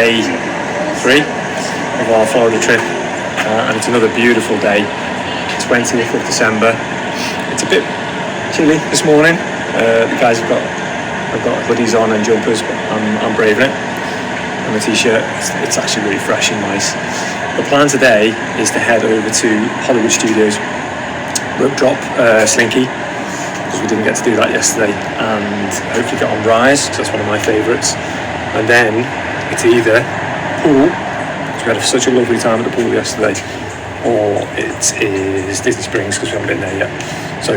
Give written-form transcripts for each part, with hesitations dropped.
day 3 of our Florida trip, and it's another beautiful day, 20th of December. It's a bit chilly this morning. The guys have got hoodies on and jumpers, but I'm braving it. And the t-shirt, it's actually really fresh and nice. The plan today is to head over to Hollywood Studios, rope drop Slinky, because we didn't get to do that yesterday, and hopefully get on Rise, because that's one of my favourites. And then it's either pool, because we had such a lovely time at the pool yesterday, or it is Disney Springs, because we haven't been there yet. So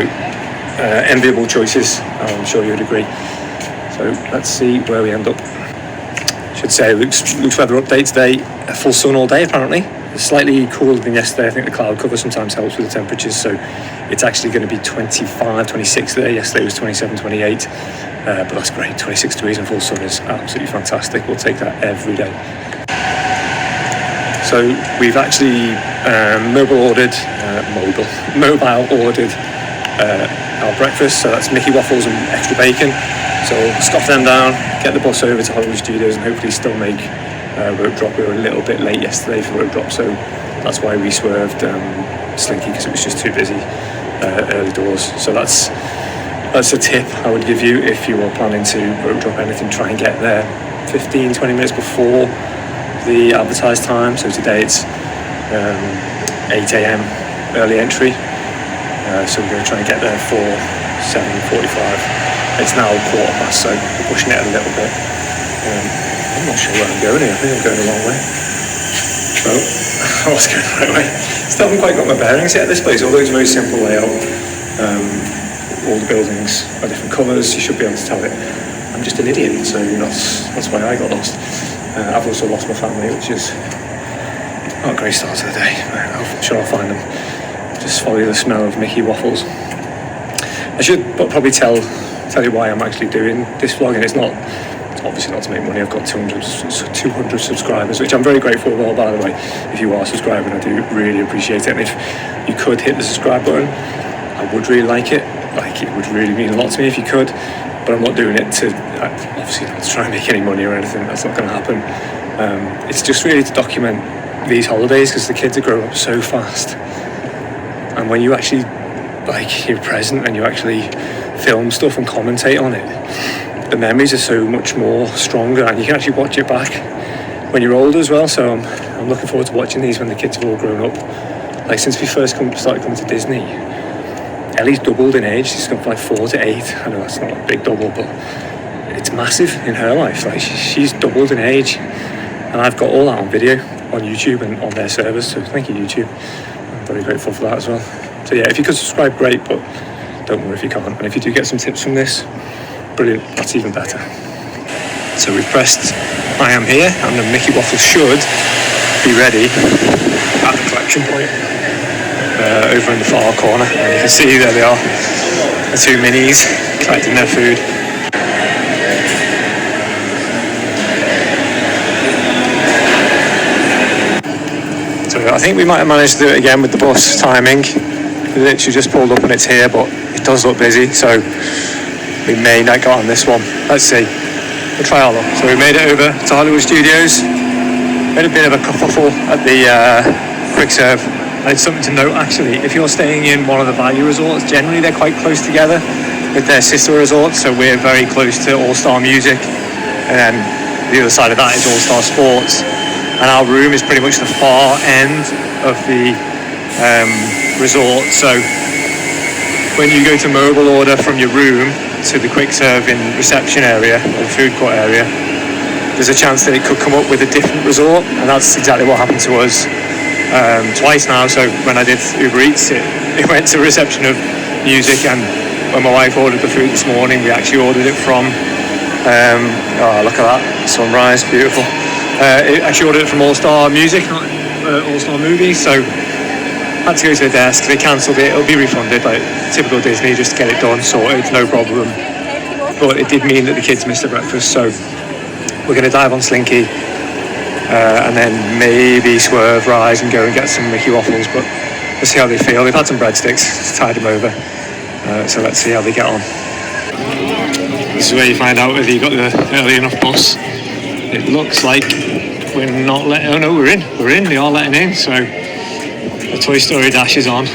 enviable choices, I'm sure you'd agree. So let's see where we end up. Should say Luke's weather update today, a full sun all day apparently. It's slightly cooler than yesterday. I think the cloud cover sometimes helps with the temperatures, so it's actually going to be 25, 26 today. Yesterday was 27, 28, but that's great. 26 degrees and full sun is absolutely fantastic. We'll take that every day. So we've actually mobile ordered our breakfast, so that's Mickey waffles and extra bacon. So we'll scoff them down, get the bus over to Hollywood Studios, and hopefully still make rope drop. We were a little bit late yesterday for rope drop, so that's why we swerved Slinky, because it was just too busy early doors. So that's a tip I would give you if you are planning to rope drop anything. Try and get there 15-20 minutes before the advertised time. So today it's 8 a.m. early entry, so we're going to try and get there for 7:45. It's now 7:15, so we're pushing it a little bit. I'm not sure where I'm going here. I think I'm going the wrong way. Well, I was going the right way. Still haven't quite got my bearings yet at this place, although it's a very simple layout. All the buildings are different colours. You should be able to tell it. I'm just an idiot, so that's why I got lost. I've also lost my family, which is not a great start to the day. I'm sure I'll find them. Just follow the smell of Mickey waffles. I should probably tell you why I'm actually doing this vlog, and it's obviously not to make money. I've got 200 subscribers, which I'm very grateful for, by the way. If you are subscribing, I do really appreciate it, and if you could hit the subscribe button, I would really like it. Like, it would really mean a lot to me if you could, but I'm not doing it to, obviously not to try and make any money or anything. That's not going to happen. It's just really to document these holidays, because the kids are growing up so fast, and when you actually, you're present and you actually film stuff and commentate on it, the memories are so much more stronger, and you can actually watch it back when you're older as well. So I'm looking forward to watching these when the kids have all grown up. Like, since we first started coming to Disney, Ellie's doubled in age. She's gone from 4 to 8. I know that's not a big double, but it's massive in her life. Like, she's doubled in age, and I've got all that on video on YouTube and on their servers, so thank you, YouTube. I'm very grateful for that as well. So yeah, if you could subscribe, great, but don't worry if you can't. And if you do get some tips from this, brilliant, that's even better. So we've pressed I am here, and the Mickey waffles should be ready at the collection point over in the far corner. And you can see there they are, the 2 minis collecting their food. So I think we might have managed to do it again with the bus timing. We literally just pulled up and it's here, but it does look busy, so we may not go on this one. Let's see. We'll try our luck. So we made it over to Hollywood Studios. Made a bit of a kerfuffle at the quick serve. And it's something to note, actually, if you're staying in one of the value resorts, generally they're quite close together with their sister resorts. So we're very close to All-Star Music, and then the other side of that is All-Star Sports. And our room is pretty much the far end of the resort. So when you go to mobile order from your room to the quick serve in reception area or the food court area, there's a chance that it could come up with a different resort, and that's exactly what happened to us twice now. So when I did Uber Eats, it went to reception of music, and when my wife ordered the food this morning, we actually ordered it from oh, look at that sunrise, beautiful. It actually ordered it from All-Star Music, not All-Star Movies, so had to go to the desk. They cancelled it. It'll be refunded, like typical Disney, just get it done, sorted, no problem. But it did mean that the kids missed their breakfast, so we're going to dive on Slinky and then maybe swerve, Rise, and go and get some Mickey waffles, but we'll see how they feel. They've had some breadsticks, tied them over, so let's see how they get on. This is where you find out whether you got the early enough bus. It looks like we're not letting... Oh no, we're in. They are letting in, so the Toy Story Dash is on.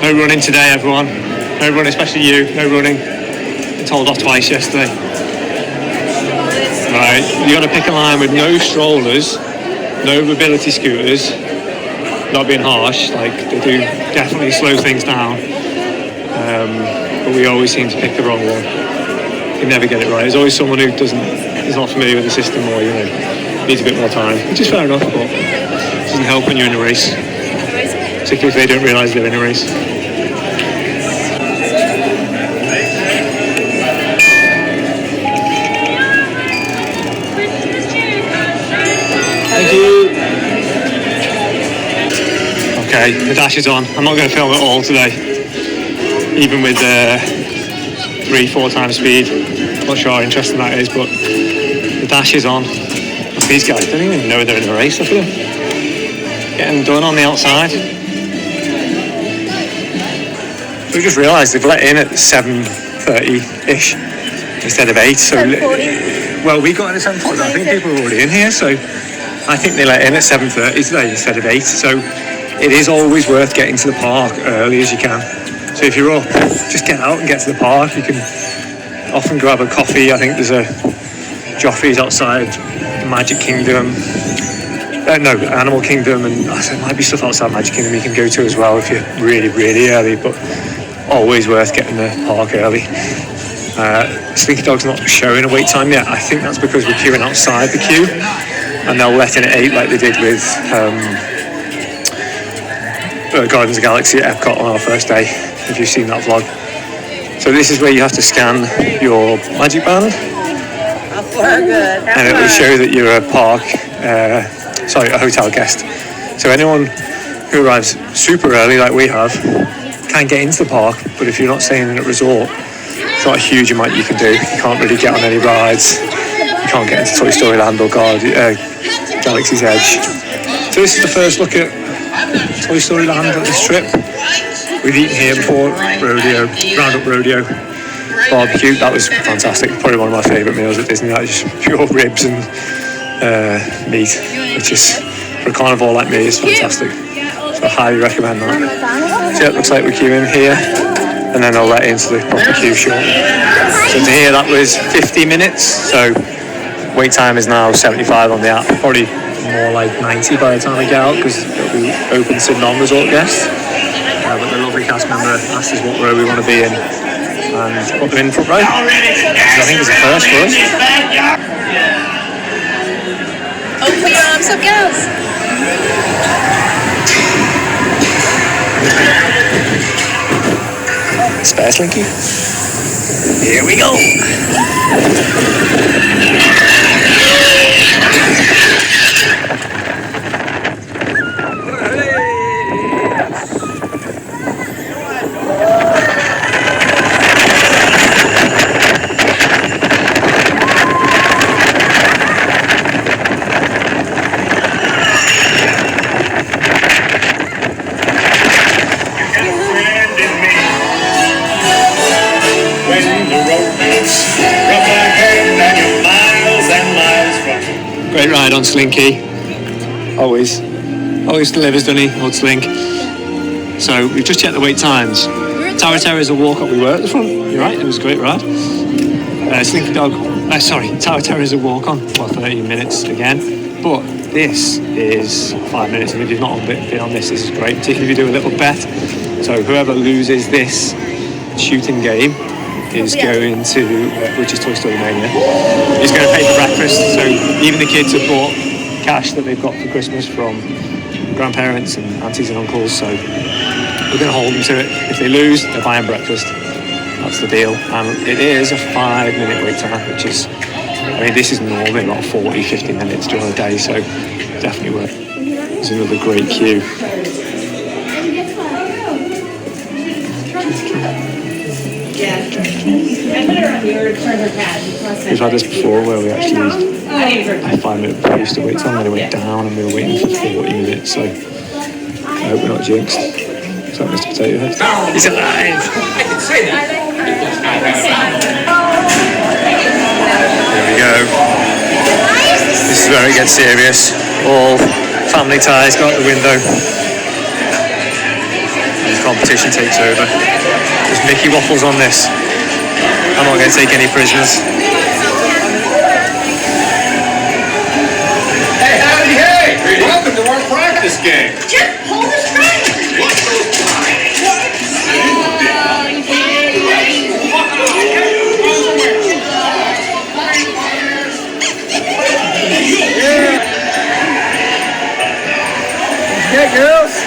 No running today, everyone. No running, especially you. No running. I told off twice yesterday. Right, you got to pick a line with no strollers, no mobility scooters. Not being harsh, like they do definitely slow things down. But we always seem to pick the wrong one. You never get it right. There's always someone who is not familiar with the system, or needs a bit more time, which is fair enough, but it doesn't help when you're in a race, particularly if they don't realise they're in a race. Thank you. Okay, the dash is on. I'm not going to film it all today, even with 3-4 times speed. Not sure how interesting that is, but the dash is on. These guys don't even know they're in a race. Look at them getting done on the outside. We just realised they've let in at 7:30-ish instead of 8. So, well, we got in at 7:40. I think people are already in here, so I think they let in at 7:30 today instead of 8. So it is always worth getting to the park early as you can. So if you're up, just get out and get to the park. You can often grab a coffee. I think there's a Joffrey's outside the Magic Kingdom. No, Animal Kingdom, and there might be stuff outside Magic Kingdom you can go to as well if you're really, really early, but always worth getting the park early. Slinky Dog's not showing a wait time yet. I think that's because we're queuing outside the queue, and they'll let in at 8 like they did with Guardians of the Galaxy at Epcot on our first day, if you've seen that vlog. So this is where you have to scan your Magic Band, and it will show that you're a hotel guest. So anyone who arrives super early like we have can get into the park, but if you're not staying in a resort, it's not a huge amount you can do. You can't really get on any rides. You can't get into Toy Story Land or Galaxy's Edge. So this is the first look at Toy Story Land on this trip. We've eaten here before, Roundup Rodeo barbecue. That was fantastic. Probably one of my favourite meals at Disney. That is just pure ribs and meat, which is, for a carnivore like me, is fantastic. So I highly recommend that. So it looks like we're queuing here, and then I'll let into the proper queue shortly. So to here, that was 50 minutes. So wait time is now 75 on the app. Probably more like 90 by the time I get out, because it'll be open to non-resort guests. But the lovely cast member asked us what row we want to be in, and put them in front row. I think it's a first for us. Open your arms up, girls. Spare Slinky. Here we go. Great ride on Slinky. Always delivers, doesn't he, old Slink? So we've just checked the wait times. Tower Terror is a walk up. We were at the front. You're right. It was a great ride. Tower Terror is a walk on for 30 minutes again. But this is 5 minutes, and if you've not been on this is great. Particularly if you do a little bet. So whoever loses this shooting game is going to, which is Toy Story Mania, is going to pay for breakfast. So even the kids have bought cash that they've got for Christmas from grandparents and aunties and uncles. So we're going to hold them to it. If they lose, they're buying breakfast. That's the deal. And it is a 5-minute wait time, which is, this is normally about 40-50 minutes during the day. So definitely worth it. There's another great queue. We've had this before where we actually used a 5-minute boost to wait time, and it went down and we were waiting for 40 minutes, so I hope we're not jinxed. Is that Mr. Potato Head? He's alive! I can say that! There we go. This is where it gets serious. All family ties go out the window. And competition takes over. There's Mickey Waffles on this. I'm not going to take any prisoners. Hey, howdy, hey! Welcome to our practice game. Just pull the string. What's those Yeah, girls.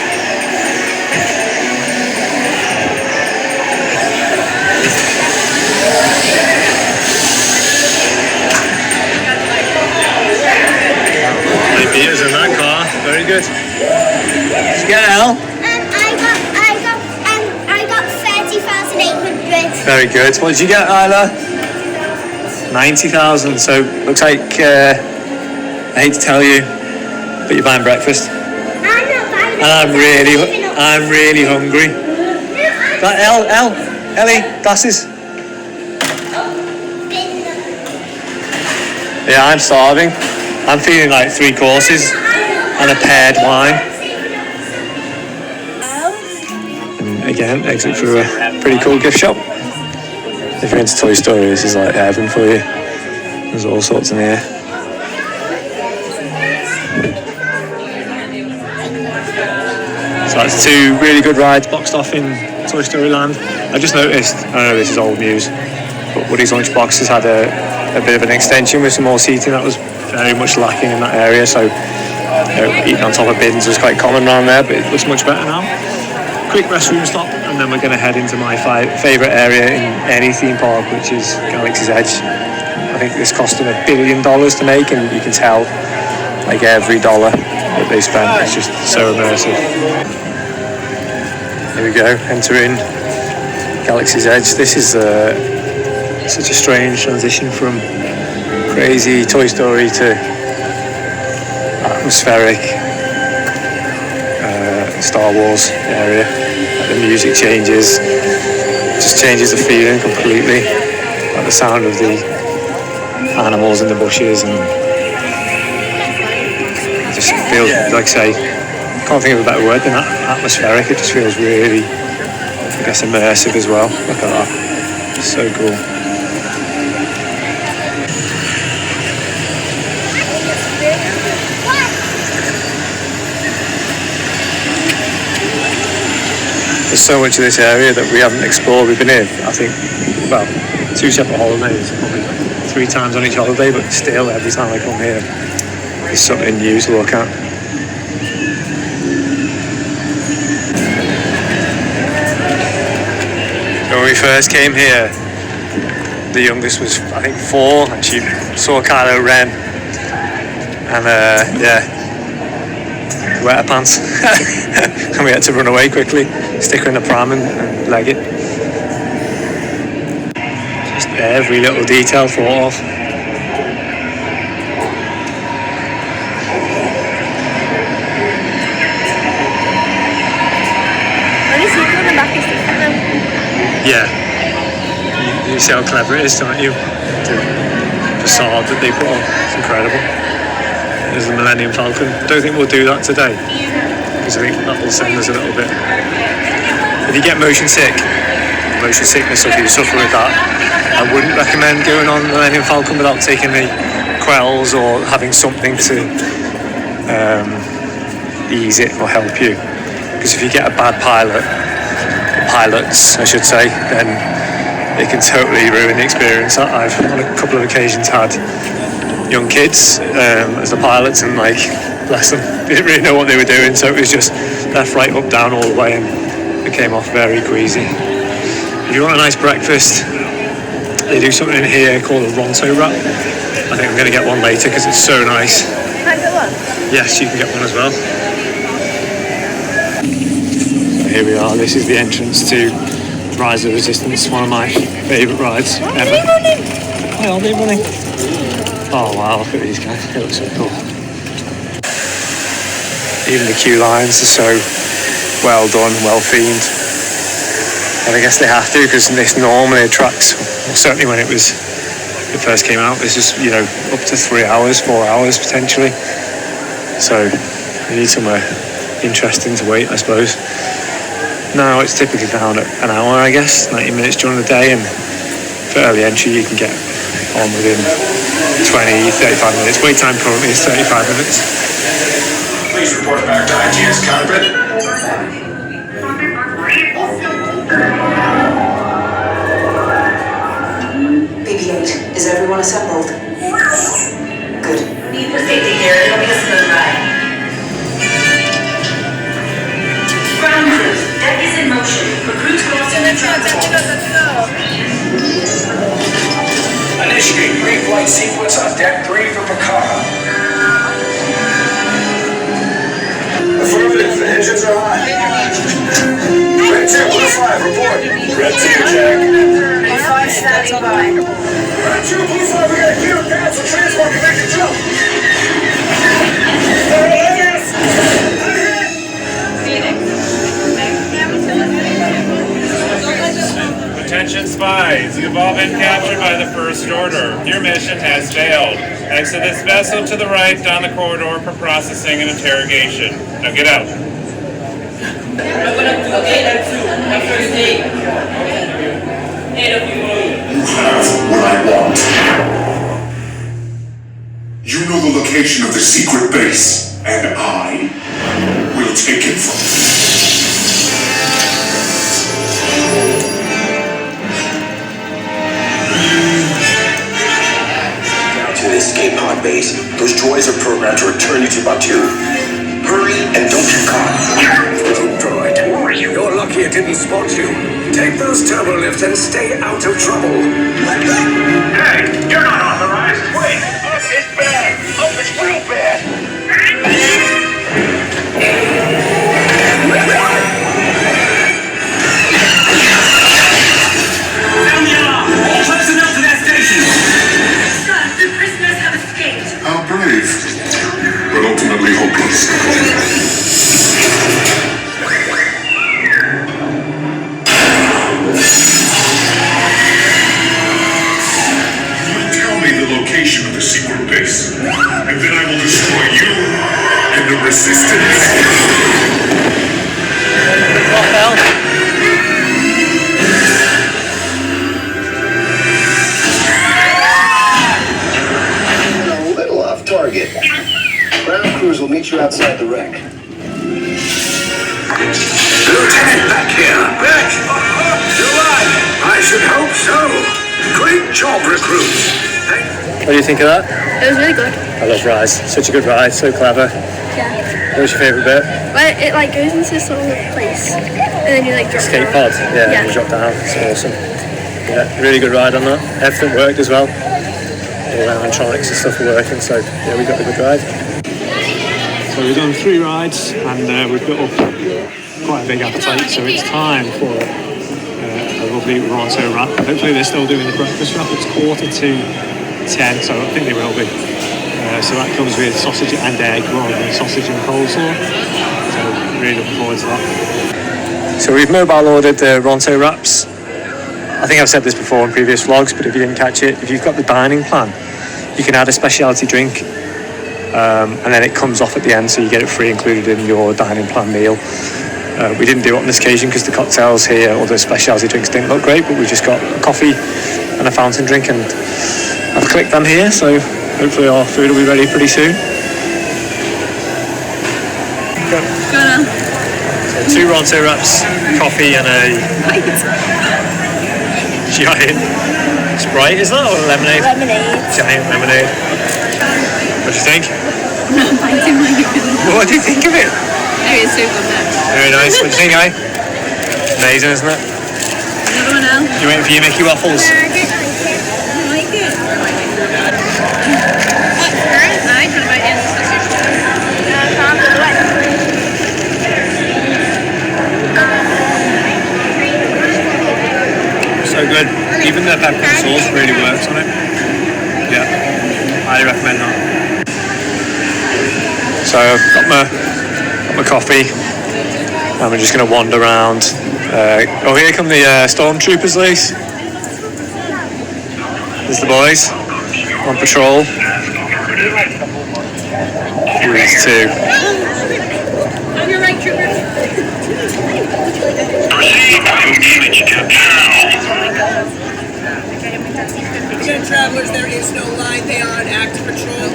Meters in that car. Very good. Did you get it, Al? I got 30,800. Very good. What did you get, Isla? 90,000. So looks like I hate to tell you, but you're buying breakfast. And I'm really hungry. Right, Ellie, glasses. Yeah, I'm starving. I'm feeling like 3 courses and a paired wine. And again, exit through a pretty cool gift shop. If you're into Toy Story, this is like heaven for you. There's all sorts in here. So that's 2 really good rides boxed off in Toy Story Land. I just noticed, I know this is old news, but Woody's Lunchbox has had a bit of an extension with some more seating that was very much lacking in that area, so eating on top of bins was quite common around there, but it looks much better now. Quick restroom stop, and then we're going to head into my favourite area in any theme park, which is Galaxy's Edge. I think this cost them $1 billion to make, and you can tell like every dollar that they spent. It's just so immersive. Here we go, entering Galaxy's Edge. This is such a strange transition from crazy Toy Story to atmospheric Star Wars area. Like the music changes, just changes the feeling completely. Like the sound of the animals in the bushes, and it just feels, like I say, can't think of a better word than atmospheric. It just feels really, I guess, immersive as well. Look at that, it's so cool. There's so much of this area that we haven't explored. We've been here, I think, well, 2 separate holidays, probably 3 times on each holiday, but still, every time I come here, there's something new to look at. When we first came here, the youngest was, I think, 4, and she saw Kylo Ren, and wet her pants, and we had to run away quickly, stick her in the pram and leg it. Just every little detail thought of. Yeah, you see how clever it is, don't you? The facade that they put on, it's incredible. There's the Millennium Falcon. I don't think we'll do that today, because I think that will send us a little bit. If you get motion sickness, or if you suffer with that, I wouldn't recommend going on the Millennium Falcon without taking the quells or having something to ease it or help you. Because if you get a bad pilots I should say, then it can totally ruin the experience. I've on a couple of occasions had young kids as the pilots, and like, bless them, didn't really know what they were doing, so it was just left, right, up, down all the way, and it came off very queasy. If you want a nice breakfast, they do something in here called a Ronto wrap. I think I'm going to get one later because it's so nice. Can I get one? Yes, you can get one as well. So here we are, this is the entrance to Rise of Resistance, one of my favourite rides ever. Why are they running? Oh wow, look at these guys, they look so cool. Even the queue lines are so well done, well themed. And I guess they have to, because this normally attracts, certainly when it was it first came out. This is, you know, up to 3 hours, 4 hours potentially. So you need somewhere interesting to wait, I suppose. Now it's typically down at an hour, I guess, 90 minutes during the day, and for early entry you can get on within 20, 35 minutes. Wait time currently is 35 minutes. Please report back to ITS cockpit. BB-8, is everyone assembled? Good. Need for safety here. It'll be a smooth ride. Ground crews, deck is in motion. Recruits crossing the platform. Initiate pre-flight sequence on deck 3 for Picard. Affirmative, the engines are hot. Red 2, Blue 5, report. Red 2, Jack. Blue 5 standing by. Red 2, Blue 5, we got a gear pads for transport connected jump. Attention spies, you've all been captured by the First Order. Your mission has failed. Exit this vessel to the right down the corridor for processing and interrogation. Now get out. You have what I want. You know the location of the secret base, and I will take it from you. To the escape pod base. Those droids are programmed to return you to Batu. Hurry and don't get caught. Rogue droid, you're lucky it didn't spot you. Take those turbo lifts and stay out of trouble. Hey, you're not authorized. Wait, it's bad. Oh, it's real bad. Sound the alarm. All personnel to their stations. Sir, the prisoners have escaped. How brave, but ultimately hopeless. You tell me the location of the secret base, and then I will destroy you and the resistance. A little off target. Ground crews will meet you outside the wreck. Lieutenant, back here. Back. You lied. I should hope so. Great job, recruits. What do you think of that? It was really good. I love Rise. Such a good ride, so clever. Yeah. What was your favourite bit? Well, it like goes into this little place, and then you like drop Escape down. pod. Yeah, you drop down. It's awesome. Yeah, really good ride on that. Everything worked as well. All the animatronics and stuff were working, so yeah, we got a good ride. So we've done 3 rides, and we've built up quite a big appetite, so it's time for a lovely Ronto wrap. Hopefully they're still doing the breakfast wrap. It's 9:45, so I think they will be. So that comes with sausage and egg rather than sausage and coleslaw. So really looking forward to that. So we've mobile ordered the Ronto wraps. I think I've said this before in previous vlogs, but if you didn't catch it, if you've got the dining plan, you can add a specialty drink, and then it comes off at the end, so you get it free included in your dining plan meal. We didn't do it on this occasion because the cocktails here or the specialty drinks didn't look great, but we just got a coffee and a fountain drink, and I've clicked them here, so hopefully our food will be ready pretty soon. Go on. So 2 Ronto wraps, coffee and a giant Sprite, is that, or lemonade? Lemonade. Giant lemonade. What do you think? What do you think of it? It's so good now. Very nice. What do you think, eh? Amazing, isn't it? Another one now. You waiting for your Mickey waffles? I like it. Very nice. What about you? So good. Even the peppercorn sauce really works on it. Yeah, highly recommend that. So I've got my coffee, and we're just going to wander around. Here come the stormtroopers, Lise. There's the boys. on patrol. These two. On your right, Trooper. Again, travelers, there is no line. They are on active patrol.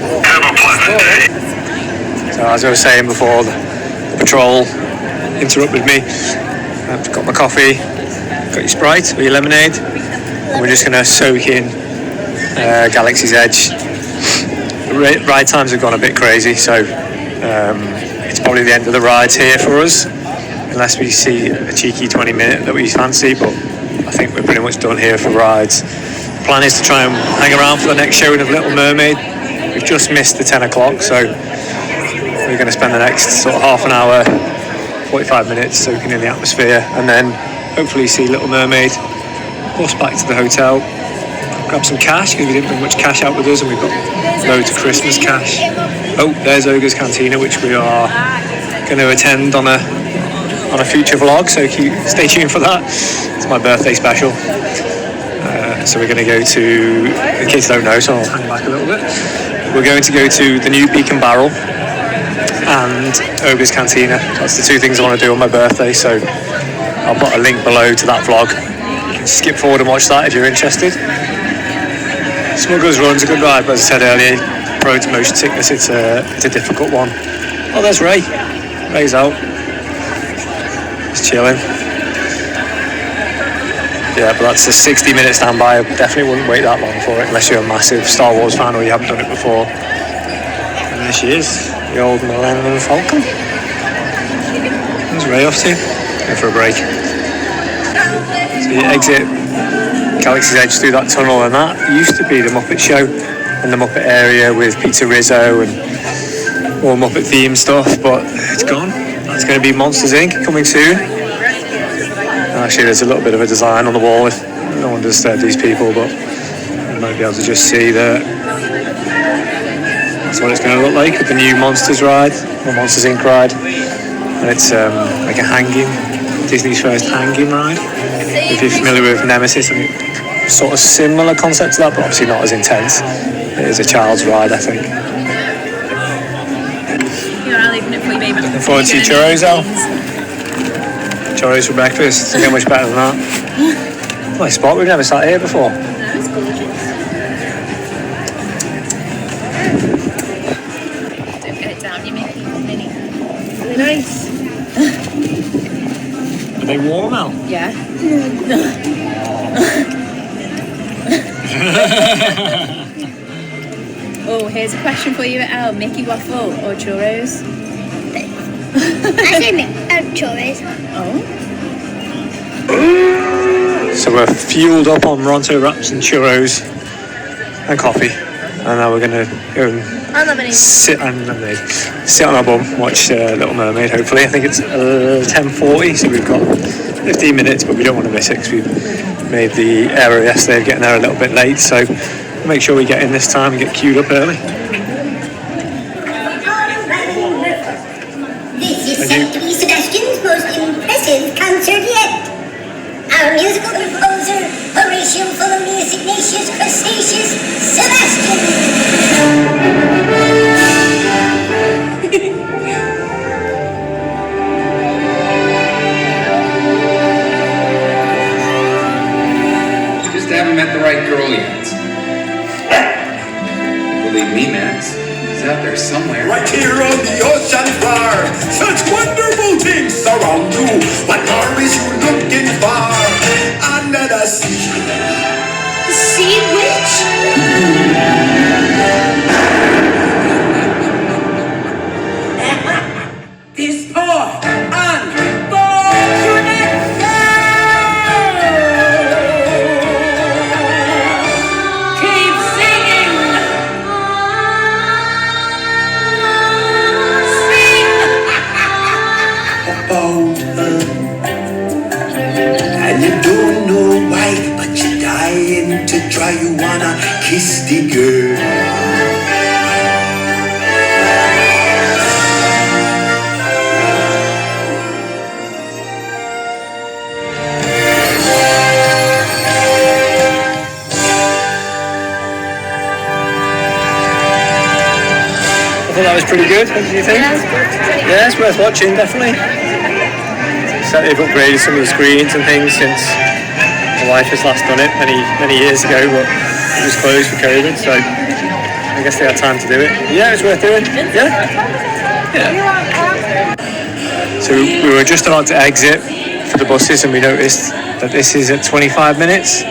So as I was saying before, the patrol interrupted me. I've got my coffee, got your Sprite or your lemonade, and we're just going to soak in Galaxy's Edge. The ride times have gone a bit crazy, so it's probably the end of the rides here for us, unless we see a cheeky 20-minute that we fancy, but I think we're pretty much done here for rides. The plan is to try and hang around for the next showing of Little Mermaid. We've just missed the 10 o'clock, so we're going to spend the next sort of half an hour, 45 minutes soaking in the atmosphere, and then hopefully see Little Mermaid, bus back to the hotel, grab some cash because we didn't bring much cash out with us, and we've got loads of Christmas cash. Oh, there's Ogre's Cantina, which we are going to attend on a future vlog, so stay tuned for that. It's my birthday special. So we're going to go to, the kids don't know, so I'll hang back a little bit. We're going to go to the new Beacon Barrel and Ogre's Cantina. That's the two things I want to do on my birthday, so I'll put a link below to that vlog. You can skip forward and watch that if you're interested. Smuggler's Run's a good ride, but as I said earlier, road to motion sickness, it's a difficult one. Oh, there's Ray. Ray's out. He's chilling. Yeah, but that's a 60-minute standby. I definitely wouldn't wait that long for it unless you're a massive Star Wars fan or you haven't done it before. And there she is, the old Millennium Falcon. Where's Ray off to? Go for a break. So you exit Galaxy's Edge through that tunnel, and that used to be the Muppet Show and the Muppet area with Pizza Rizzo and all Muppet themed stuff, but it's gone. That's going to be Monsters Inc. coming soon. Actually, there's a little bit of a design on the wall if no one disturbed these people, but you might be able to just see that that's what it's going to look like with the new Monsters ride, or Monsters Inc. ride. And it's like a hanging, Disney's first hanging ride. If you're familiar with Nemesis, I think sort of similar concept to that, but obviously not as intense. It is a child's ride, I think. Looking forward to your churros, Al. Churros for breakfast. It's not much better than that. Nice spot. We've never sat here before. No, it's gorgeous. Don't get it down, you make it mini. Really nice. Are they warm, Al? Yeah. Oh, here's a question for you, Al. Mickey waffle or churros? I say churros. Oh. So we're fueled up on Ronto wraps and churros and coffee, and now we're going to go and sit on our bum, watch Little Mermaid. Hopefully, I think it's 10:40, so we've got 15 minutes, but we don't want to miss it because we made the error yesterday of getting there a little bit late. So make sure we get in this time and get queued up early. This is said to be Sebastian's most impressive concert yet. Our musical composer, Horatio Fulmius Ignatius Crustaceus Sebastian. Just haven't met the right girl yet. Believe me, Max. He's out there somewhere. Right here on the ocean floor, such wonderful things around you. What more is you looking for under the sea? The Sea Witch? This poor unfortunate keep singing. About her, and you don't know why, but you're dying to try. You wanna kiss the girl. thought that was pretty good. What did you think? Yeah, it's good. Yeah, it's worth watching, definitely. So they've upgraded some of the screens and things since my wife has last done it many years ago, but it was closed for COVID, so I guess they had time to do it. Yeah, it's worth doing. Yeah. So we were just about to exit for the buses and we noticed that this is at 25 minutes.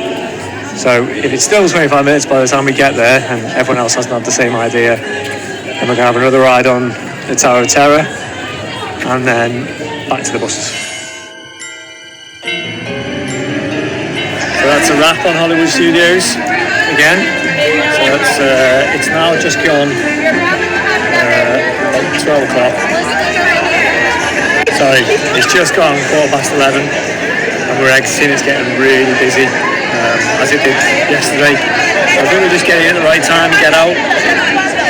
So if it's still 25 minutes by the time we get there and everyone else hasn't had the same idea, then we're going to have another ride on the Tower of Terror and then back to the buses. So that's a wrap on Hollywood Studios again. So it's now just gone 12 o'clock. Sorry, it's just gone 11:15 and we're exiting. It's getting really busy, as it did yesterday. So I think we're just getting at the right time to get out.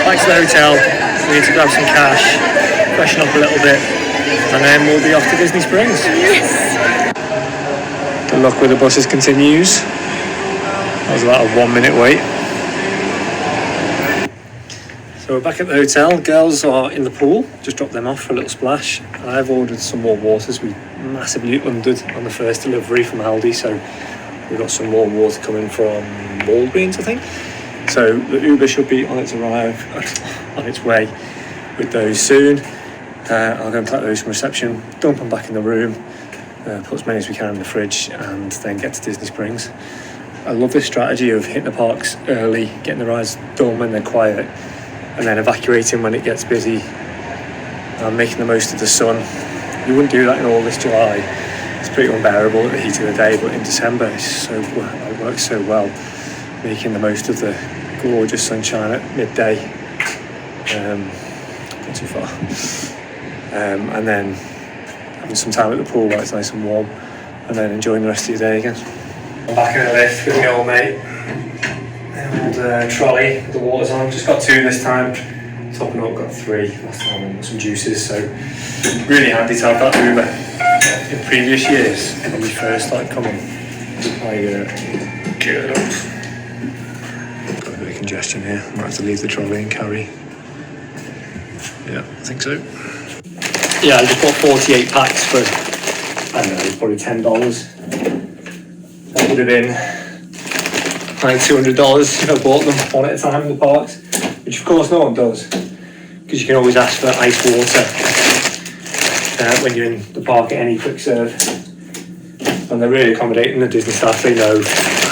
Back to the hotel. We need to grab some cash, freshen up a little bit, and then we'll be off to Disney Springs. Yes. The luck with the buses continues. That was about a 1 minute wait. So we're back at the hotel. Girls are in the pool. Just dropped them off for a little splash. I've ordered some more waters. We massively undered on the first delivery from Aldi, so we've got some more water coming from Walgreens, I think. So the Uber should be on its way with those soon. I'll go and collect those from reception, dump them back in the room, put as many as we can in the fridge, and then get to Disney Springs. I love this strategy of hitting the parks early, getting the rides done when they're quiet, and then evacuating when it gets busy, and making the most of the sun. You wouldn't do that in August, July. It's pretty unbearable at the heat of the day, but in December it works so well, making the most of the gorgeous sunshine at midday. Not too far. And then having some time at the pool while it's nice and warm, and then enjoying the rest of your day again. I'm back in the lift with my old mate. The old trolley, the water's on. Just got 2 this time. Topping up, got 3. Last time I got some juices, so really handy to have that Uber. In previous years, when we first started coming, I geared up. Got a bit of congestion here. Might have to leave the trolley and carry. Yeah, I think so. Yeah, I just bought 48 packs for, I don't know, probably $10. That would have been like $200 if I bought them one at a time in the parks, which of course no one does, because you can always ask for ice water when you're in the park at any quick serve. And they're really accommodating, the Disney staff. They know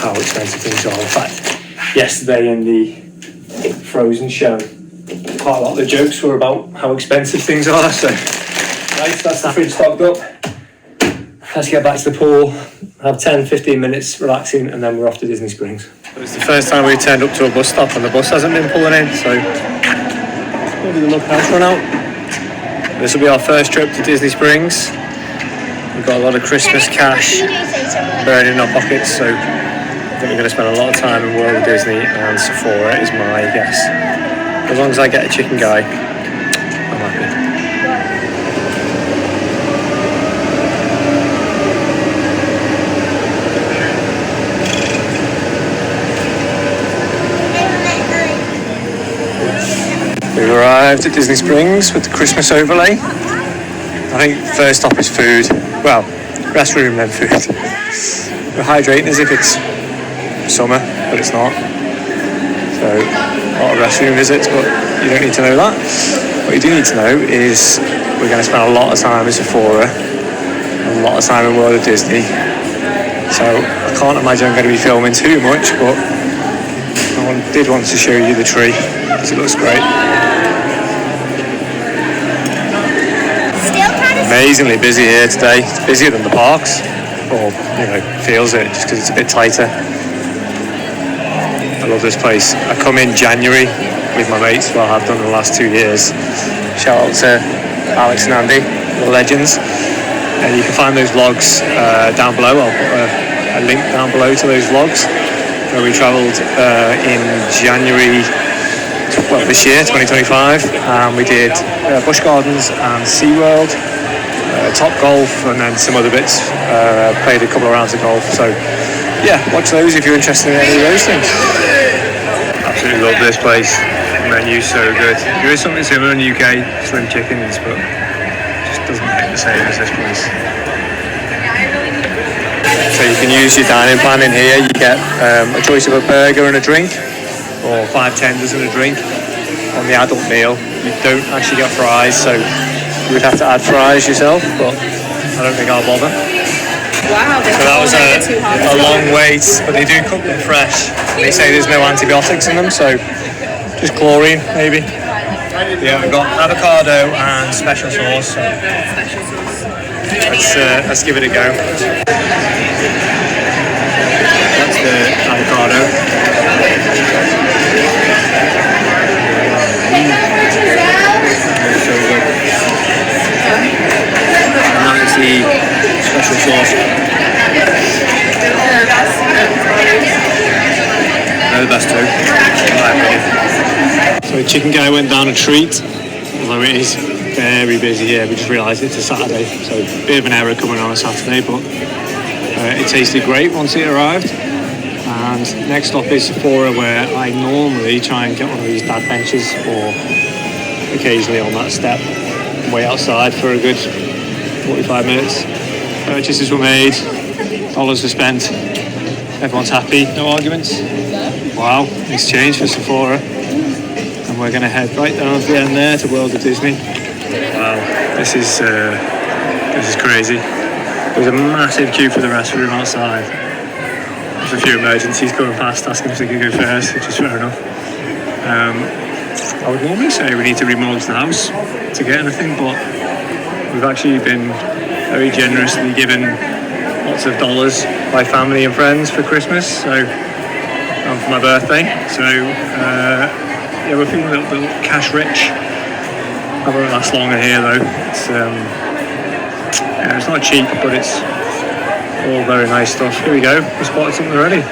how expensive things are. In fact, yesterday in the Frozen show, quite a lot of the jokes were about how expensive things are. So, right, that's the fridge stocked up. Let's get back to the pool, have 10-15 minutes relaxing, and then we're off to Disney Springs. It's the first time we turned up to a bus stop and the bus hasn't been pulling in, so maybe the luck has run out. This will be our first trip to Disney Springs. We've got a lot of Christmas cash burning in our pockets, so I think we're going to spend a lot of time in World of Disney and Sephora is my guess. As long as I get a chicken guy, I'm happy. We've arrived at Disney Springs with the Christmas overlay. I think first stop is food. Well, restroom then food. We're hydrating as if it's summer, but it's not. So, a lot of restroom visits, but you don't need to know that. What you do need to know is we're going to spend a lot of time in Sephora, a lot of time in World of Disney. So, I can't imagine I'm going to be filming too much, but I did want to show you the tree, because it looks great. Amazingly busy here today. It's busier than the parks, or feels it just because it's a bit tighter. I love this place. I come in January with my mates, well I've done the last 2 years. Shout out to Alex and Andy, the legends. And you can find those vlogs down below. I'll put a link down below to those vlogs where we travelled in January, well this year, 2025, and we did Busch Gardens and SeaWorld. Top golf and then some other bits, played a couple of rounds of golf, so yeah, watch those if you're interested in any of those things. Absolutely love this place. The menu's so good. There is something similar in the UK, slim chickens, but it just doesn't hit the same as this place. So you can use your dining plan in here. You get a choice of a burger and a drink, or 5 tenders and a drink. On the adult meal, you don't actually get fries, so you would have to add fries yourself, but I don't think I'll bother. Wow, so that was a long wait, but they do cook them fresh. They say there's no antibiotics in them, so just chlorine maybe. Yeah, we've got avocado and special sauce. So let's give it a go. That's the avocado. So good. And that is the special sauce. They're the best too, in my opinion. So chicken guy went down a treat, although it is very busy here. We just realised it's a Saturday, so a bit of an error coming on a Saturday, but it tasted great once it arrived. And next stop is Sephora, where I normally try and get one of these dad benches, or occasionally on that step, way outside for a good 45 minutes. Purchases were made, dollars were spent, everyone's happy, no arguments. Wow, nice change for Sephora. And we're going to head right down to the end there to World of Disney. Wow, this is crazy. There's a massive queue for the restroom outside. There's a few emergencies going past asking if they can go first, which is fair enough. I would normally say we need to remortgage the house to get anything, but we've actually been very generously given lots of dollars by family and friends for Christmas, and for my birthday. So yeah, we're feeling a little bit cash rich. I won't last long in here though. It's not cheap, but it's all very nice stuff. Here we go. We spotted something already.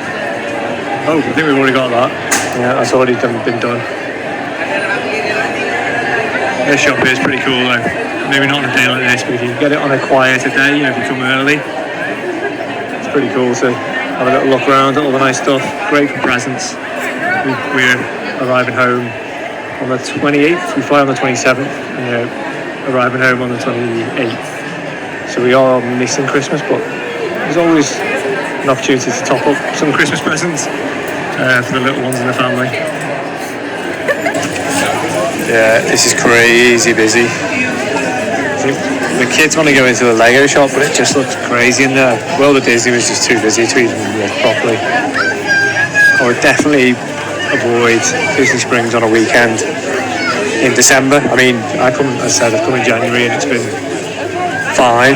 Oh, I think we've already got that. Yeah, that's already been done. This shop here is pretty cool though. Maybe not on a day like this, but if you get it on a quieter day, if you come early, it's pretty cool to have a little look around at all the nice stuff. Great for presents. We're arriving home on the 28th. We fly on the 27th, and we're arriving home on the 28th. So we are missing Christmas, but there's always an opportunity to top up some Christmas presents for the little ones in the family. Yeah, this is crazy busy. I think the kids want to go into the Lego shop, but it just looks crazy in there. World of Disney was just too busy to even walk properly. I would definitely avoid Disney Springs on a weekend in December. I mean, I've come in January and it's been fine.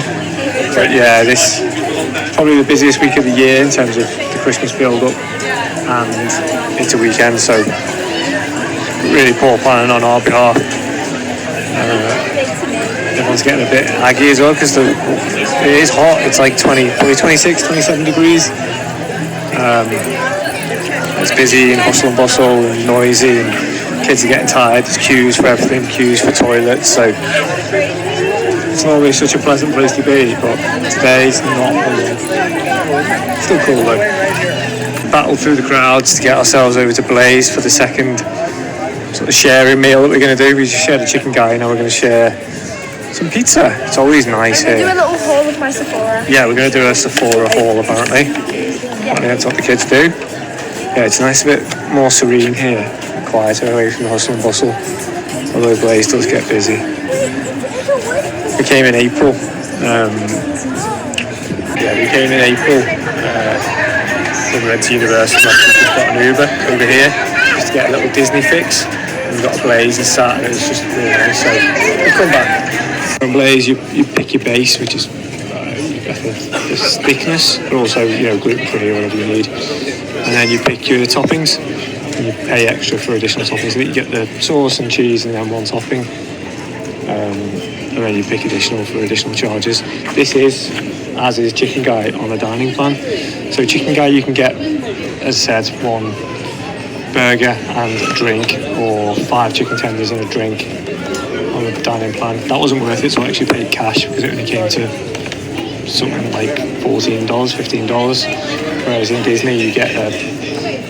But yeah, this is probably the busiest week of the year in terms of the Christmas build-up, and it's a weekend, so really poor planning on our behalf. Everyone's getting a bit aggy as well because it is hot. It's like probably 26, 27 degrees. It's busy and hustle and bustle and noisy, and kids are getting tired. There's queues for everything, queues for toilets, so it's not really such a pleasant place to be, but today's not still cool though. Battled through the crowds to get ourselves over to Blaze for the second sort of sharing meal that we're going to do. We just shared a chicken guy, now we're going to share some pizza. It's always nice here. I'm going to do a little haul of my Sephora. Yeah, we're going to do a Sephora haul apparently. That's what the kids do. Yeah, it's nice, a bit more serene here, quieter, away from the hustle and bustle, although Blaze does get busy. We came in April. When we went to university, we just got an Uber over here just to get a little Disney fix. And we got a Blaze and sat, and it was just really nice. So we come back. From Blaze, you pick your base, which is the thickness, but also gluten-free or whatever you need. And then you pick your toppings, and you pay extra for additional toppings. So that you get the sauce and cheese, and then one topping. And then you pick additional for additional charges. This is, as is Chicken Guy, on a dining plan. So Chicken Guy you can get, as I said, one burger and a drink, or 5 chicken tenders and a drink on the dining plan. That wasn't worth it, so I actually paid cash because it only came to something like $14, $15. Whereas in Disney you get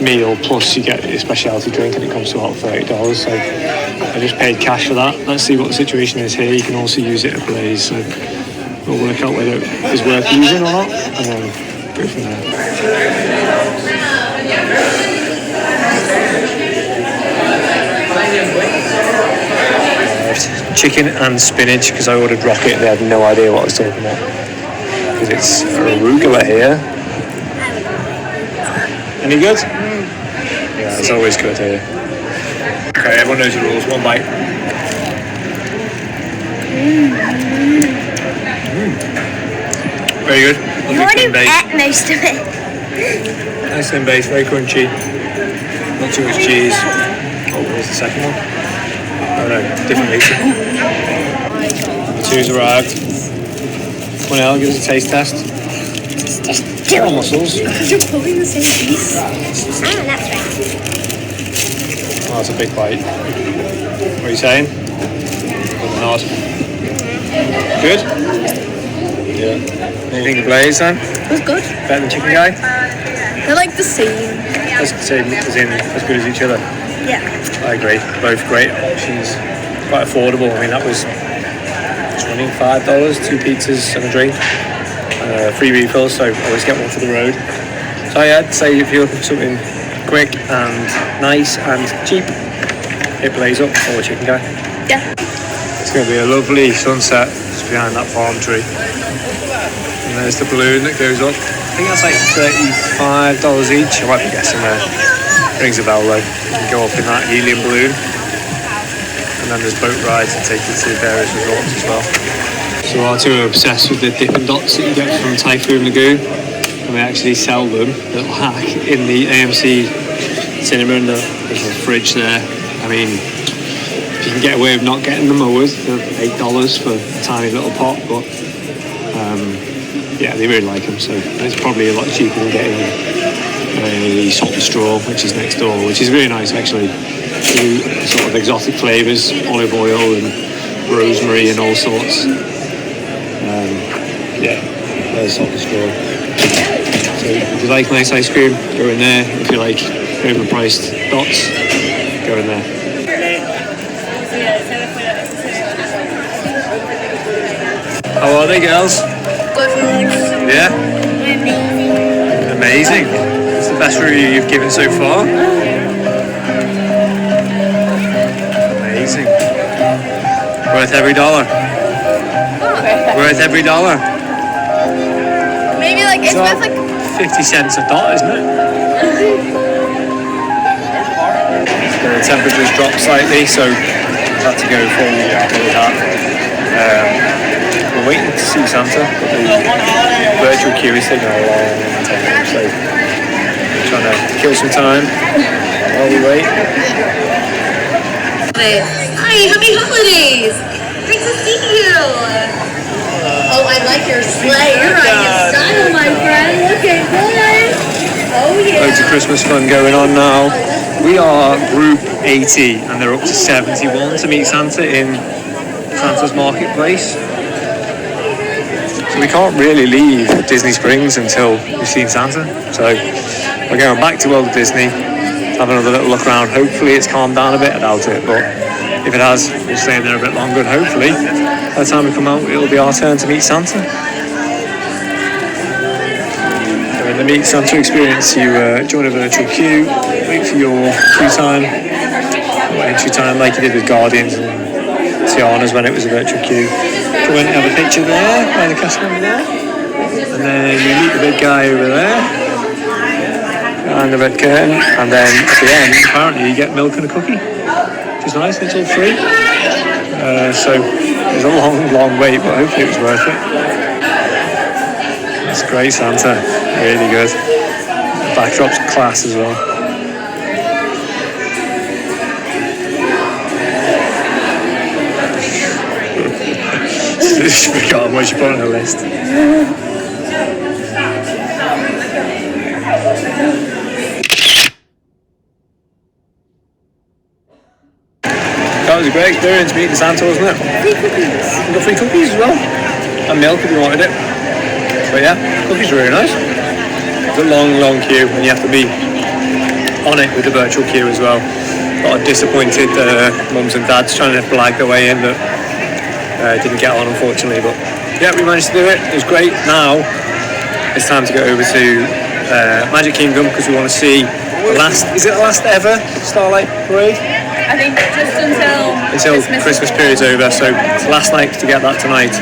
meal plus you get a specialty drink, and it comes to about $30. So I just paid cash for that. Let's see what the situation is here. You can also use it at Blaze, so we'll work out whether it's worth using or not, and then go from there. Chicken and spinach, because I ordered rocket. They had no idea what I was talking about, because it's arugula here. Any good? Yeah, it's always good here. Okay, everyone knows the rules. One bite. Very good. You already ate most of it. Nice thin base, very crunchy. Not too much cheese. Oh, what was the second one? Oh no, different meat. Two's arrived. Come on, Al, give us a taste test. Just do it. Muscles. You're pulling the same piece. Ah, that's right. Oh, that's a big bite. What are you saying? Nod. Good? Yeah. Anything to Blaze then? It was good. Better than Chicken Guy? They're like the same. That's the same as in as good as each other. Yeah. I agree. Both great options. Quite affordable. I mean, that was $25, 2 pizzas and a drink. Free refills, so always get one for the road. So yeah, I'd say if you're looking for something quick and nice and cheap, hit Blaze up or Chicken Guy. Yeah. It's going to be a lovely sunset just behind that palm tree. And there's the balloon that goes up. I think that's like $35 each. I might be guessing there. Rings a bell though. You can go up in that helium balloon. And then there's boat rides that take you to various resorts as well. So our two are obsessed with the Dippin' Dots that you get from Typhoon Lagoon. And we actually sell them, little hack, in the AMC cinema in the little fridge there. I mean, if you can get away with not getting them, always. They're $8 for a tiny little pot, but yeah, they really like them, so it's probably a lot cheaper than getting a Salt and Straw, which is next door, which is really nice actually. They do sort of exotic flavours, olive oil and rosemary and all sorts. Yeah, there's Salt and Straw. So if you like nice ice cream, go in there. If you like overpriced dots, go in there. How are they, girls? Yeah? Amazing. It's the best review you've given so far. Amazing. Worth every dollar. Worth every dollar. Maybe like it's worth like 50 cents a dot, isn't it? The temperature's dropped slightly, so we've had to go fully hot. We're waiting to see Santa, but the virtual queue is taking a long time, so we're trying to kill some time while we wait. Hi, happy holidays! Great to see you! Oh, I like your sleigh. You're on your style, my friend. Looking good. Oh, yeah. Loads of Christmas fun going on now. We are group 80 and they're up to 71 to meet Santa in Santa's Marketplace. So we can't really leave Disney Springs until we've seen Santa. So we're going back to World of Disney, have another little look around. Hopefully it's calmed down a bit, I doubt it, but if it has, we'll stay there a bit longer and hopefully by the time we come out it'll be our turn to meet Santa. So in the Meet Santa experience, you join a virtual queue, wait for your queue time, or entry time like you did with Guardians and Tiana's when it was a virtual queue. Come in and have a picture there by the cast member there, and then you meet the big guy over there behind the red curtain, and then at the end apparently you get milk and a cookie, which is nice. It's all free, so it's a long wait, but hopefully it was worth it. That's great, Santa, really good. The backdrop's class as well. Just forgot what you put on the list. That was a great experience meeting Santa, wasn't it? free cookies. We got free cookies as well. And milk if you wanted it. But yeah, cookies are really nice. It's a long queue and you have to be on it with the virtual queue as well. A lot of disappointed mums and dads trying to blag their way in that didn't get on, unfortunately. But yeah, we managed to do it. It was great. Now it's time to go over to Magic Kingdom because we want to see the last. Is it the last ever Starlight Parade? I think just until Christmas period's over. So it's last night to get that tonight.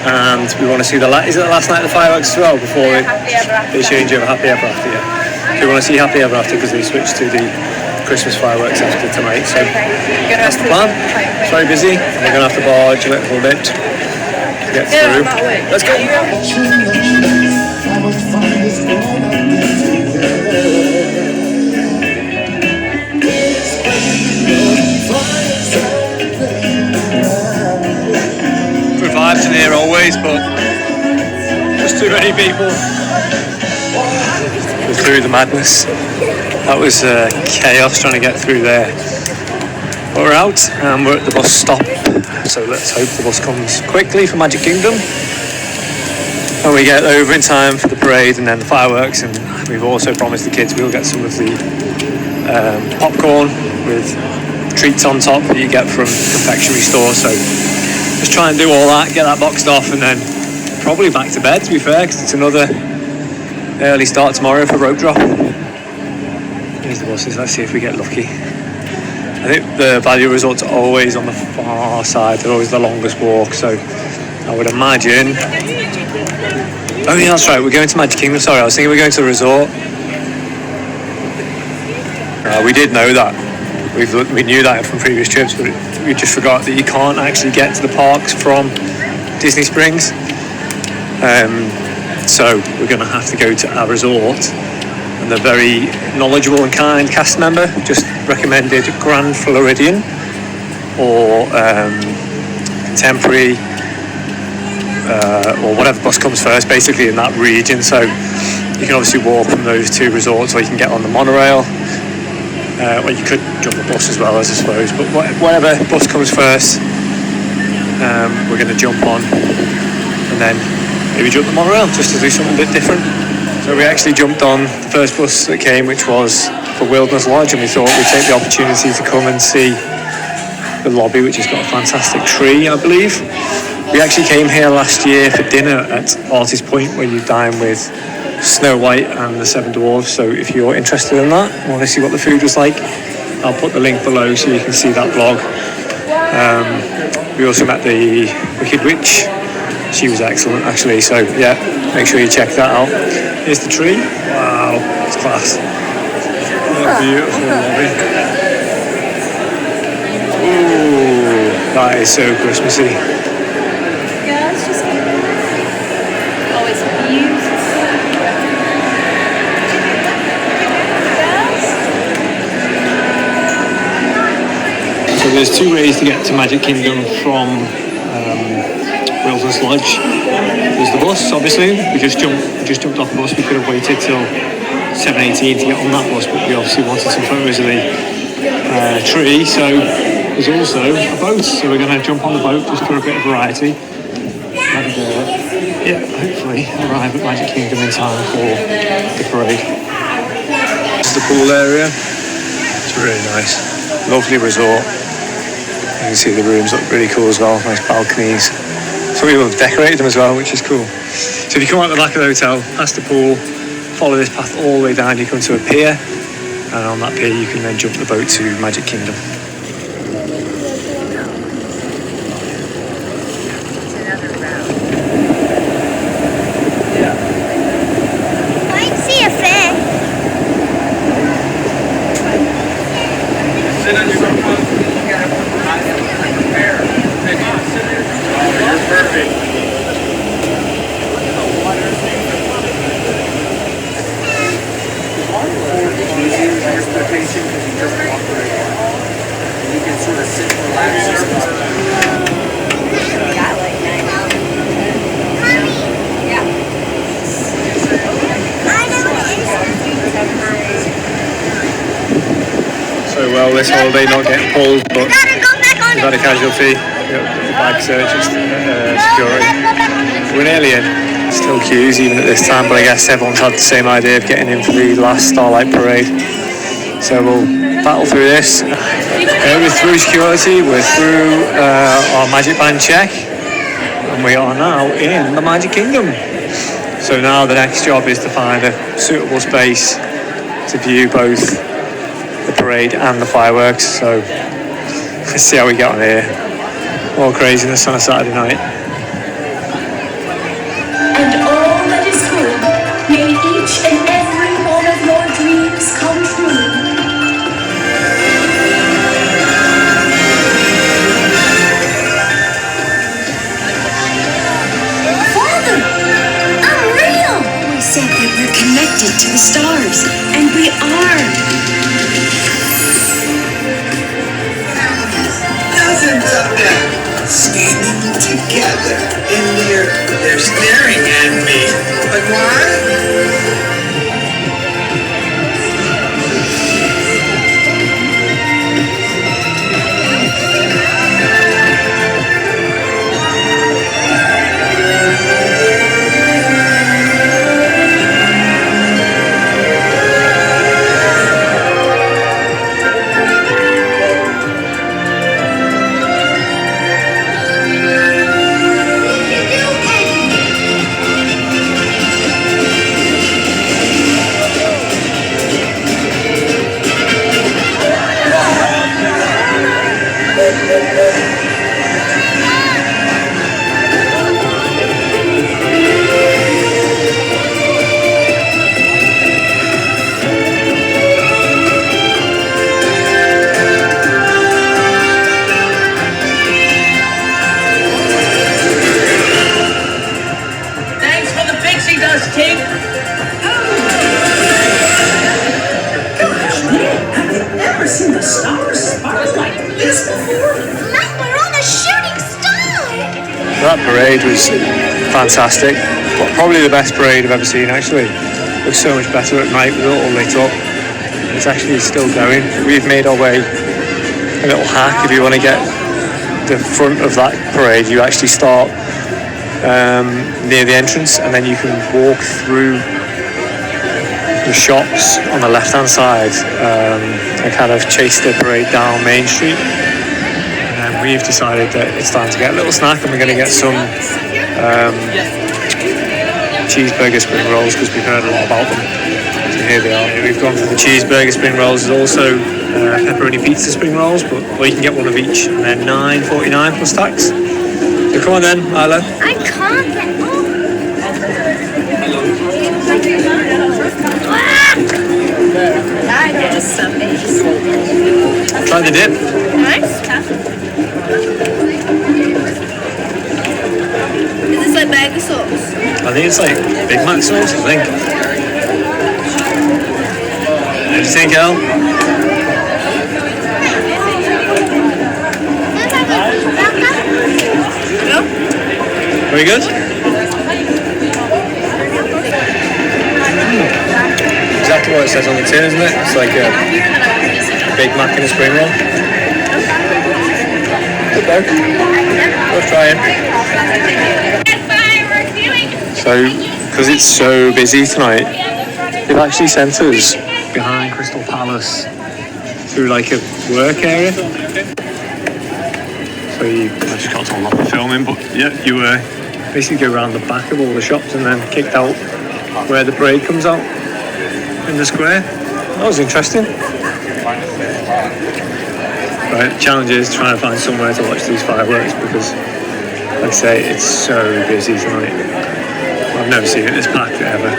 And we want to see is it the last night of the fireworks as well before they change over Happy Ever After? Yeah. So we want to see Happy Ever After because they switched to the Christmas fireworks after tonight. So that's the plan. It's very busy. We're going to have to barge a little bit to get through. Let's go. Good vibes in here always, but just too many people. We're through the madness. That was chaos trying to get through there. But we're out and we're at the bus stop. So let's hope the bus comes quickly for Magic Kingdom. And we get over in time for the parade and then the fireworks. And we've also promised the kids we'll get some of the popcorn with treats on top that you get from confectionery stores. So just try and do all that, get that boxed off, and then probably back to bed, to be fair, because it's another early start tomorrow for rope drop. Here's the buses, let's see if we get lucky. I think the value resorts are always on the far side, they're always the longest walk, so I would imagine... Oh yeah, that's right, we're going to Magic Kingdom, sorry, I was thinking we're going to the resort. We did know that. We knew that from previous trips, but we just forgot that you can't actually get to the parks from Disney Springs. So we're going to have to go to our resort, and the very knowledgeable and kind cast member just recommended Grand Floridian or Contemporary or whatever bus comes first, basically in that region. So you can obviously walk from those two resorts, or you can get on the monorail, or you could jump a bus as well, as I suppose. But whatever bus comes first, we're going to jump on, and then maybe jump the monorail just to do something a bit different. So we actually jumped on the first bus that came, which was for Wilderness Lodge, and we thought we'd take the opportunity to come and see the lobby, which has got a fantastic tree, I believe. We actually came here last year for dinner at Artist Point, where you dine with Snow White and the Seven Dwarfs. So if you're interested in that, want to see what the food was like, I'll put the link below so you can see that vlog. We also met the Wicked Witch. She was excellent, actually. So yeah, make sure you check that out. Here's the tree. Wow, it's class. What a beautiful lobby. Ooh, that is so Christmassy. Yeah, it's just always beautiful. So there's two ways to get to Magic Kingdom from Wilderness Lodge. There's the bus, obviously. We just jumped off the bus. We could have waited till 7:18 to get on that bus, but we obviously wanted some photos of the tree. So there's also a boat. So we're going to jump on the boat just for a bit of variety. And yeah, hopefully arrive at Magic Kingdom in time for the parade. This is the pool area. It's really nice. Lovely resort. You can see the rooms look really cool as well. Nice balconies. Some people have decorated them as well, which is cool. So if you come out the back of the hotel, past the pool, follow this path all the way down, you come to a pier, and on that pier you can then jump the boat to Magic Kingdom. I see a fish. Perfect. You can sort of sit and relax. So well, this holiday not getting pulled, but we've had a casualty. The bag search and security. We're nearly in. Still queues even at this time, but I guess everyone's had the same idea of getting in for the last Starlight parade. So we'll battle through this. We're through security, we're through our Magic Band check, and we are now in the Magic Kingdom. So now the next job is to find a suitable space to view both the parade and the fireworks. So let's see how we get on here. All craziness on a Saturday night. And all that is good, may each and every one of your dreams come true. Father, I'm real! We said that we're connected to the stars, and we are. Dozens of them standing together, and they're staring at me. But why? Thanks for the pixie dust, Tink. Gosh, man, have you ever seen the stars sparkle like this before? Mike, we're on a shooting star! That parade was fantastic. Probably the best parade I've ever seen, actually. Looks so much better at night with it all lit up. It's actually still going. We've made our way a little hack. If you want to get the front of that parade, you actually start near the entrance, and then you can walk through the shops on the left hand side and kind of chase the parade down Main Street. And then we've decided that it's time to get a little snack, and we're going to get some cheeseburger spring rolls because we've heard a lot about them. So here they are. We've gone for the cheeseburger spring rolls. There's also pepperoni pizza spring rolls, or you can get one of each, and they're $9.49 plus tax. So come on then, Isla. I can't get on. I guess some days. Try the dip. Nice. Is this like burger sauce? I think it's like Big Mac sauce, I think. What do you think, El? Very good? Exactly what it says on the tin, isn't it? It's like a Big Mac and a spring roll. Good though. Worth trying. So, because it's so busy tonight, they've actually sent us behind Crystal Palace through like a work area. So I just got told off for filming, but yeah, you basically go around the back of all the shops and then kicked out where the parade comes out in the square. That was interesting. Right, the challenge is trying to find somewhere to watch these fireworks because, like I say, it's so busy tonight. I've never seen it this packed ever.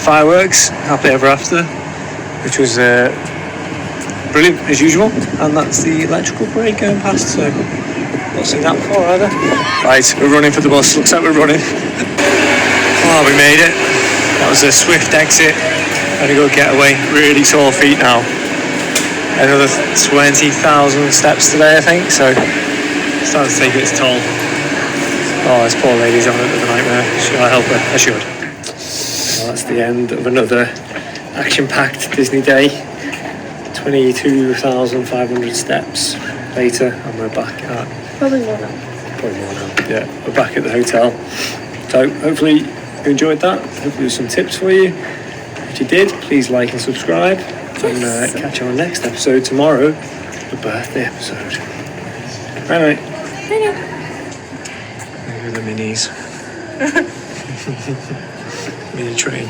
fireworks, happily ever after, which was brilliant as usual. And that's the electrical parade going past, so not seen that before either. Right, we're running for the bus. Looks like we're running. Oh, we made it. That was a swift exit. Had a good getaway. Really sore feet now. Another 20,000 steps today, I think, so it's starting to take its toll. Oh, this poor lady's having a bit of a nightmare. Should I help her? I should. Well, that's the end of another action-packed Disney day. 22,500 steps later, and we're back at... Probably more now. Probably more now. Yeah, we're back at the hotel. So hopefully you enjoyed that. Hopefully there's some tips for you. If you did, please like and subscribe. And catch you on the next episode tomorrow, the birthday episode. Bye night. Bye now. Look at the minis. Mini train.